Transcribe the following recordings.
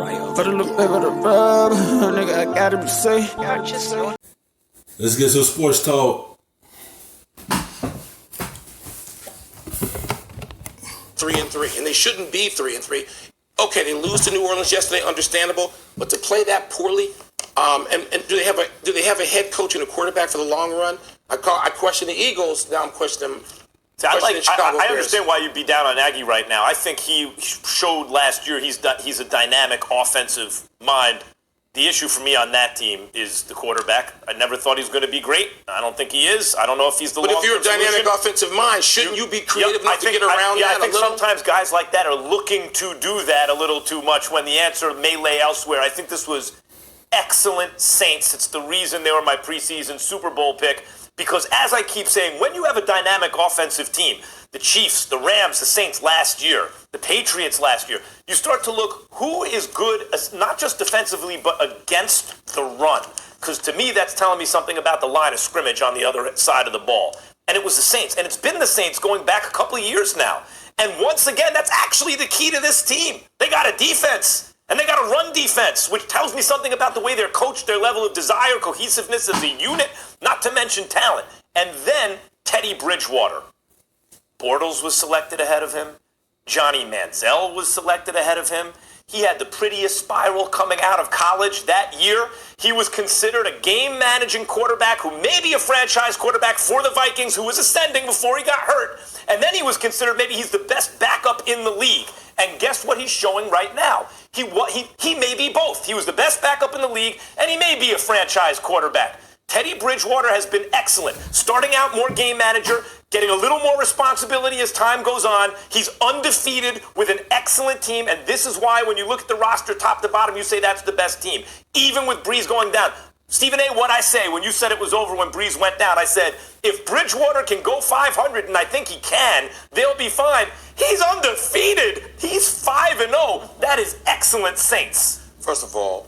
Put a little bit of the rub, nigga, I gotta be safe. Let's get some sports talk. 3-3, and they shouldn't be 3-3. Okay, they lose to New Orleans yesterday, understandable, but to play that poorly, and do they have a head coach and a quarterback for the long run? I question the Eagles. Now I'm questioning. I understand why you'd be down on Nagy right now. I think he showed last year he's a dynamic offensive mind. The issue for me on that team is the quarterback. I never thought he was going to be great. I don't think he is. I don't know if he's the long-term solution. But if you're a dynamic offensive mind, shouldn't you be creative enough to get around that a little? I think sometimes guys like that are looking to do that a little too much when the answer may lay elsewhere. I think this was excellent Saints. It's the reason they were my preseason Super Bowl pick. Because as I keep saying, when you have a dynamic offensive team, the Chiefs, the Rams, the Saints last year, the Patriots last year, you start to look who is good, not just defensively, but against the run. Because to me, that's telling me something about the line of scrimmage on the other side of the ball. And it was the Saints. And it's been the Saints going back a couple of years now. And once again, that's actually the key to this team. They got a defense. And they got a run defense, which tells me something about the way they're coached, their level of desire, cohesiveness as a unit, not to mention talent. And then Teddy Bridgewater. Bortles was selected ahead of him. Johnny Manziel was selected ahead of him. He had the prettiest spiral coming out of college that year. He was considered a game-managing quarterback who may be a franchise quarterback for the Vikings, who was ascending before he got hurt. And then he was considered maybe he's the best backup in the league. And guess what he's showing right now? He may be both. He was the best backup in the league, and he may be a franchise quarterback. Teddy Bridgewater has been excellent. Starting out more game manager, getting a little more responsibility as time goes on. He's undefeated with an excellent team, and this is why when you look at the roster top to bottom, you say that's the best team, even with Breeze going down. Stephen A., what'd I say when you said it was over when Breeze went down? I said, if Bridgewater can go 500, and I think he can, they'll be fine. He's undefeated. He's 5-0. That is excellent Saints. First of all,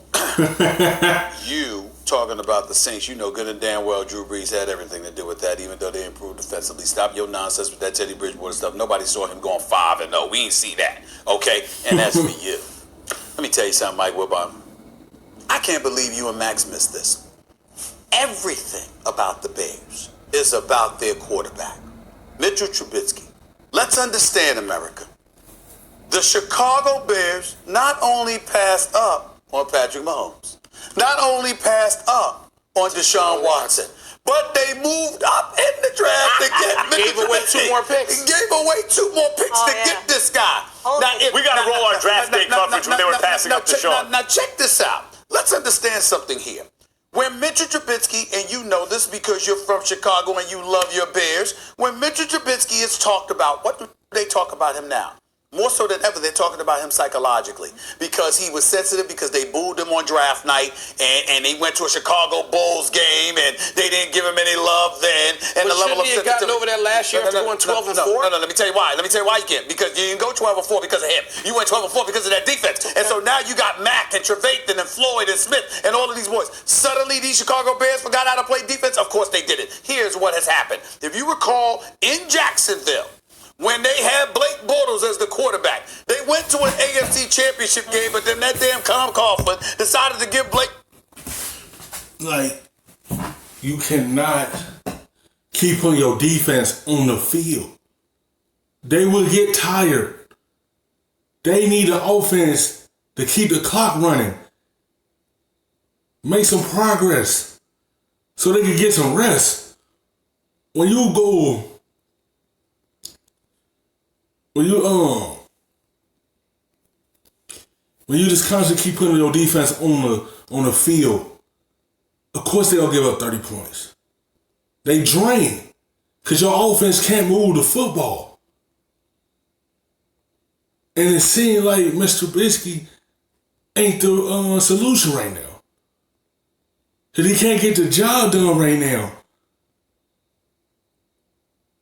you talking about the Saints, you know good and damn well Drew Brees had everything to do with that, even though they improved defensively. Stop your nonsense with that Teddy Bridgewater stuff. Nobody saw him going 5-0. We ain't see that, okay? And that's for you. Let me tell you something, Mike Wilbon. I can't believe you and Max missed this. Everything about the Bears is about their quarterback, Mitchell Trubisky. Let's understand, America. The Chicago Bears not only passed up on Patrick Mahomes, not only passed up on Deshaun Watson, but they moved up in the draft to get Mitchell Gave away two more picks. Gave away 2 more picks to get this guy. We got to roll our draft day coverage when they were passing up Deshaun. Now check this out. Let's understand something here. When Mitchell Trubisky, and you know this because you're from Chicago and you love your Bears, when Mitchell Trubisky is talked about, what do they talk about him now? More so than ever, they're talking about him psychologically because he was sensitive because they booed him on draft night and he went to a Chicago Bulls game and they didn't give him any love then. And but the level of he had gotten over that last year after going 12-4? No, let me tell you why. Let me tell you why you can't. Because you didn't go 12-4 because of him. You went 12-4 because of that defense. And so now you got Mack and Trevathan and Floyd and Smith and all of these boys. Suddenly these Chicago Bears forgot how to play defense? Of course they didn't. Here's what has happened. If you recall, in Jacksonville, when they had Blake Bortles as the quarterback, they went to an AFC championship game, but then that damn Tom Coughlin decided to give Blake. Like, you cannot keep putting your defense on the field. They will get tired. They need an offense to keep the clock running. Make some progress so they can get some rest. When you just constantly keep putting your defense on the field, of course they'll give up 30 points. They drain because your offense can't move the football. And it seems like Mr. Trubisky ain't the solution right now. Because he can't get the job done right now.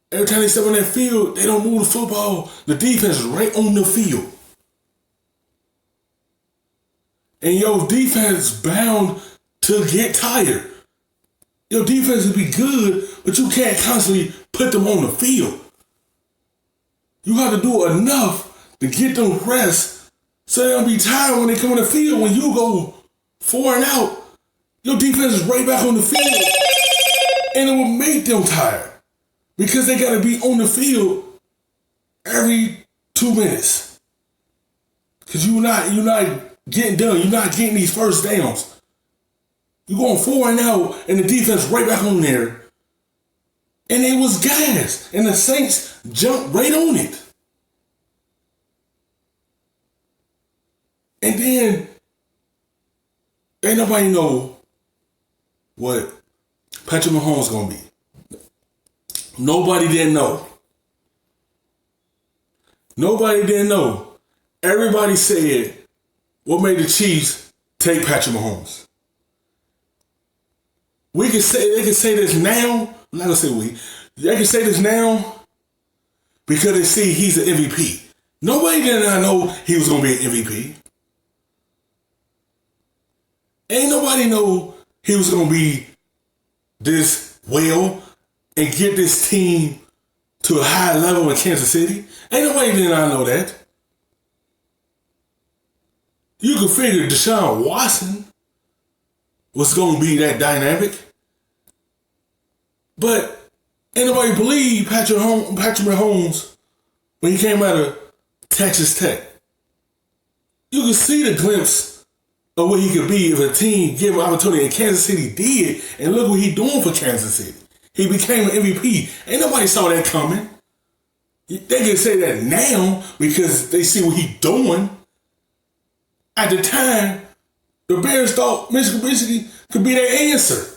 Every time they step on that field, they don't move the football. The defense is right on the field. And your defense is bound to get tired. Your defense will be good, but you can't constantly put them on the field. You got to do enough to get them rest So they'll be tired when they come on the field. When you go 4 and out, your defense is right back on the field. And it will make them tired. Because they got to be on the field every 2 minutes. Because you're not getting done. You're not getting these first downs. You're going 4 and out, and the defense right back on there. And it was gas. And the Saints jumped right on it. And then, ain't nobody know what Patrick Mahomes going to be. Nobody didn't know. Nobody didn't know. Everybody said, what made the Chiefs take Patrick Mahomes? They can say this now. I'm not going to say we. They can say this now because they see he's an MVP. Nobody did not know he was going to be an MVP. Ain't nobody know he was going to be this well and get this team to a high level in Kansas City. Ain't nobody did not know that. You could figure Deshaun Watson was going to be that dynamic. But ain't nobody believe Patrick Mahomes when he came out of Texas Tech. You could see the glimpse of what he could be if a team gave him opportunity, and Kansas City did, and look what he's doing for Kansas City. He became an MVP. Ain't nobody saw that coming. They can say that now because they see what he's doing. At the time, the Bears thought Trubisky could be their answer.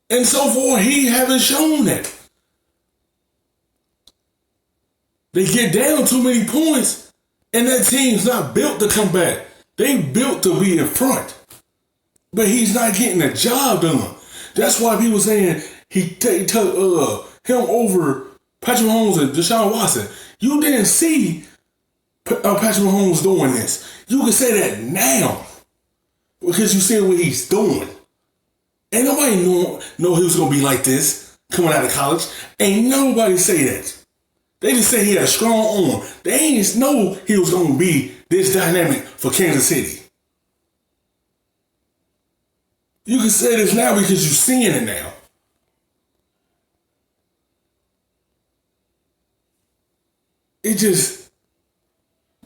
And so forth, he haven't shown that. They get down too many points, and that team's not built to come back. They built to be in front. But he's not getting the job done. That's why people saying he took him over Patrick Mahomes and Deshaun Watson. You didn't see Patrick Mahomes doing this. You can say that now because you see what he's doing. Ain't nobody know he was going to be like this coming out of college. Ain't nobody say that. They just say he had a strong arm. They ain't know he was going to be this dynamic for Kansas City. You can say this now because you're seeing it now. It just,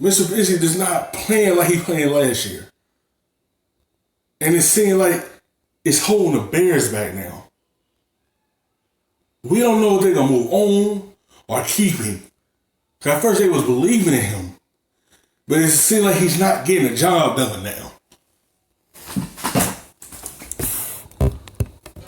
Mr. Trubisky does not play like he played last year. And it seems like it's holding the Bears back now. We don't know if they're going to move on or keep him. At first they was believing in him. But it seems like he's not getting the job done now.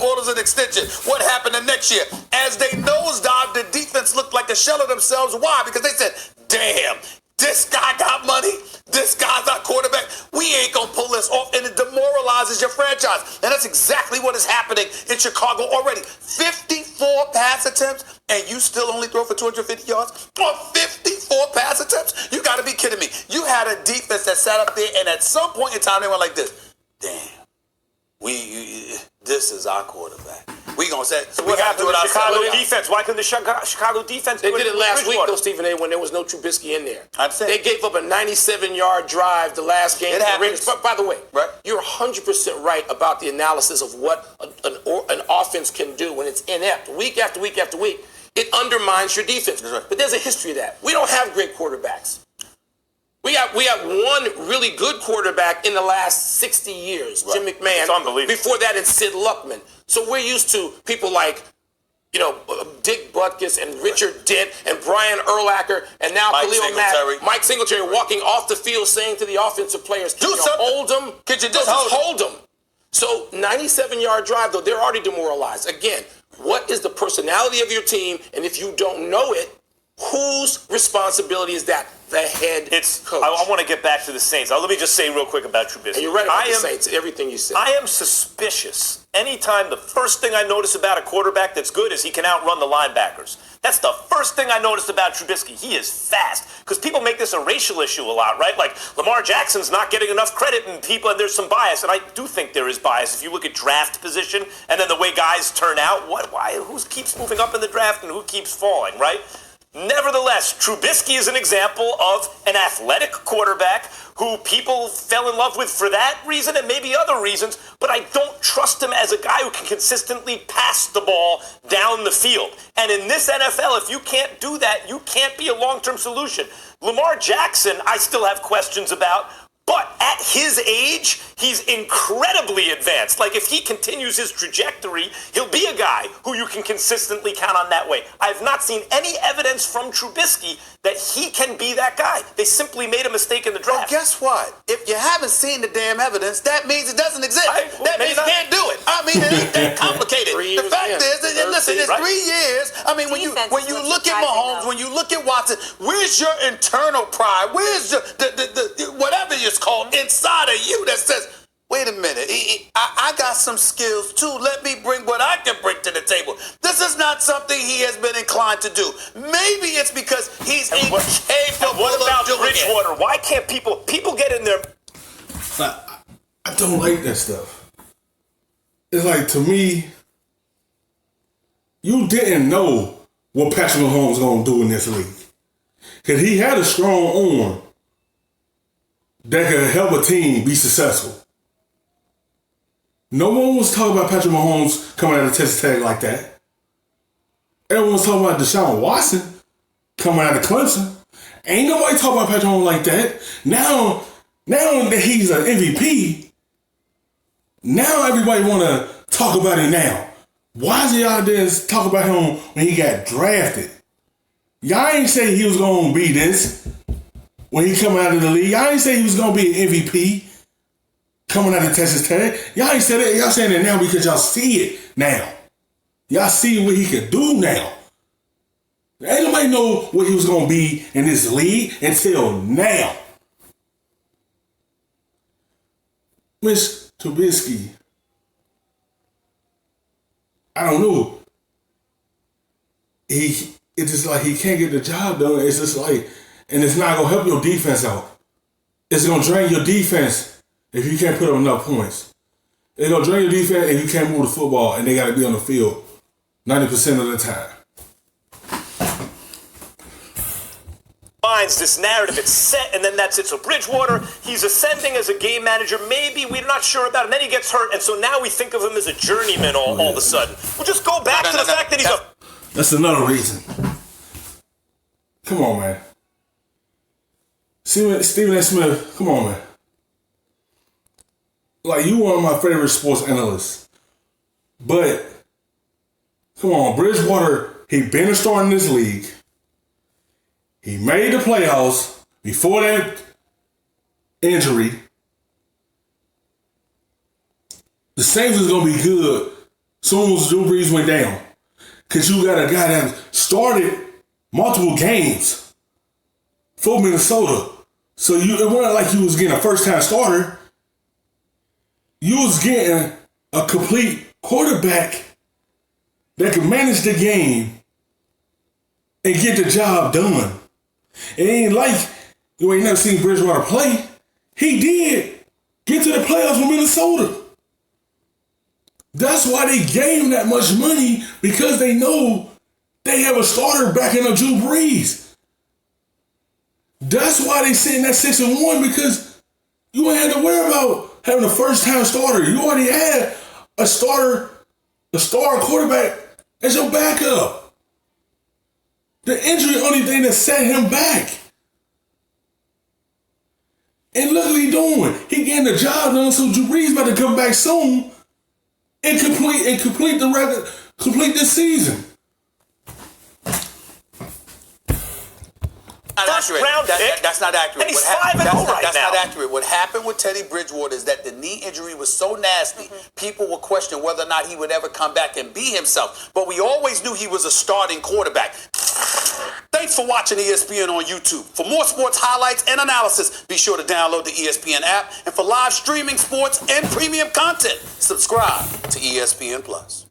Orders an extension. What happened the next year? As they nosedived, the defense looked like a shell of themselves. Why? Because they said, damn, this guy got money. This guy's our quarterback. We ain't going to pull this off. And it demoralizes your franchise. And that's exactly what is happening in Chicago already. 54 pass attempts, and you still only throw for 250 yards? On 54 pass attempts? You got to be kidding me. You had a defense that sat up there, and at some point in time, they went like this. Damn. This is our quarterback. We gonna say. So what happened to the Chicago defense? Why couldn't the Chicago defense? They did it last week, though, Stephen A. When there was no Trubisky in there. I'm saying they gave up a 97-yard drive the last game. It happens. But by the way, right? You're 100% right about the analysis of what an offense can do when it's inept. Week after week after week, it undermines your defense. Right. But there's a history of that. We don't have great quarterbacks. We got one really good quarterback in the last 60 years, right. Jim McMahon. It's unbelievable. Before that, it's Sid Luckman. So we're used to people like, Dick Butkus and Richard Dent and Brian Urlacher and now Khalil Mack, Mike Singletary walking off the field saying to the offensive players, "Can you hold them? Could you just hold them?" So 97-yard drive, though, they're already demoralized. Again, what is the personality of your team? And if you don't know it, whose responsibility is that? The head coach. I want to get back to the Saints. Let me just say real quick about Trubisky. And you're right about the Saints, everything you said. I am suspicious. Anytime the first thing I notice about a quarterback that's good is he can outrun the linebackers. That's the first thing I noticed about Trubisky. He is fast. Because people make this a racial issue a lot, right? Like Lamar Jackson's not getting enough credit and there's some bias. And I do think there is bias. If you look at draft position and then the way guys turn out, who keeps moving up in the draft and who keeps falling, right? Nevertheless, Trubisky is an example of an athletic quarterback who people fell in love with for that reason and maybe other reasons, but I don't trust him as a guy who can consistently pass the ball down the field. And in this NFL, if you can't do that, you can't be a long-term solution. Lamar Jackson, I still have questions about, but at his age, he's incredibly advanced. Like, if he continues his trajectory, he'll be a guy who you can consistently count on that way. I have not seen any evidence from Trubisky that he can be that guy. They simply made a mistake in the draft. Well, guess what? If you haven't seen the damn evidence, that means it doesn't exist. That means you can't do it. I mean, it ain't that complicated. The fact is, and listen, it's 3 years. I mean, when you look at Mahomes, when you look at Watson, where's your internal pride? Where's your, the whatever it's called inside of you that says, wait a minute, I got some skills too. Let me bring what I can bring to the table. This is not something he has been inclined to do. Maybe it's because he's incapable what about of doing Bridgewater? it. Why can't people get in there? I don't like that stuff. It's like, to me, you didn't know what Patrick Mahomes was going to do in this league. Because he had a strong arm that could help a team be successful. No one was talking about Patrick Mahomes coming out of Texas Tech like that. Everyone was talking about Deshaun Watson coming out of Clemson. Ain't nobody talking about Patrick Mahomes like that. Now that he's an MVP, now everybody want to talk about it now. Why is y'all didn't talk about him when he got drafted? Y'all ain't say he was going to be this when he come out of the league. Y'all ain't say he was going to be an MVP coming out of Texas Tech. Y'all ain't said that. Y'all saying it now because y'all see it now. Y'all see what he could do now. Ain't nobody know what he was going to be in this league until now. Mr. Trubisky, I don't know. It's just like he can't get the job done. It's just like, and it's not going to help your defense out. It's going to drain your defense if you can't put up enough points. It's going to drain your defense if you can't move the football and they got to be on the field 90% of the time. Finds this narrative, it's set, and then that's it. So Bridgewater, he's ascending as a game manager. Maybe we're not sure about him. Then he gets hurt, and so now we think of him as a journeyman all of a sudden. We'll just go back to the fact that he's That's another reason. Come on, man. Stephen A. Smith, come on, man. Like, you one of my favorite sports analysts. But, come on, Bridgewater, he been a star in this league. He made the playoffs before that injury. The Saints was going to be good as soon as Drew Brees went down. Because you got a guy that started multiple games for Minnesota. So it wasn't like you was getting a first-time starter. You was getting a complete quarterback that could manage the game and get the job done. It ain't like you ain't never seen Bridgewater play. He did get to the playoffs with Minnesota. That's why they gave him that much money, because they know they have a starter backing up Drew Brees. That's why they sitting at 6-1, because you ain't had to worry about having a first-time starter. You already had a star quarterback as your backup. The injury only thing that set him back. And look what he doing. He getting the job done, so Drew Brees about to come back soon and complete this season. That's not accurate. And he's 5-0 right That's now. not accurate. What happened with Teddy Bridgewater is that the knee injury was so nasty, people were questioning whether or not he would ever come back and be himself. But we always knew he was a starting quarterback. Thanks for watching ESPN on YouTube. For more sports highlights and analysis, be sure to download the ESPN app. And for live streaming sports and premium content, subscribe to ESPN Plus.